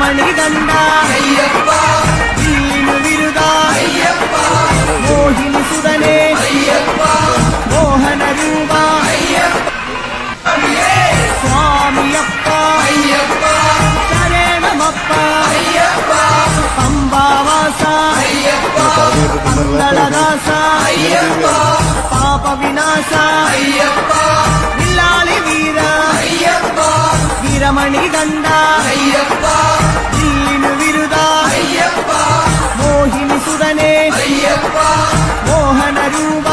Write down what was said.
வீரமணி கண்டா ஐயப்பா, வீணு விருதா ஐயப்பா, மோகினி சுதனே ஐயப்பா, மோகன ரூபா ஐயப்பா, சுவாமியப்பா ஐயப்பா, சரணமப்பா ஐயப்பா, பம்பாவாசா ஐயப்பா, மங்களதாசா ஐயப்பா, பாப விநாசா ஐயப்பா, வில்லாளி வீரா ஐயப்பா, வீரமணி கண்டா ஐயப்பா, வீணு விருதா ஐயப்பா, மோகினி சுதனே ஐயப்பா, மோகன ரூபா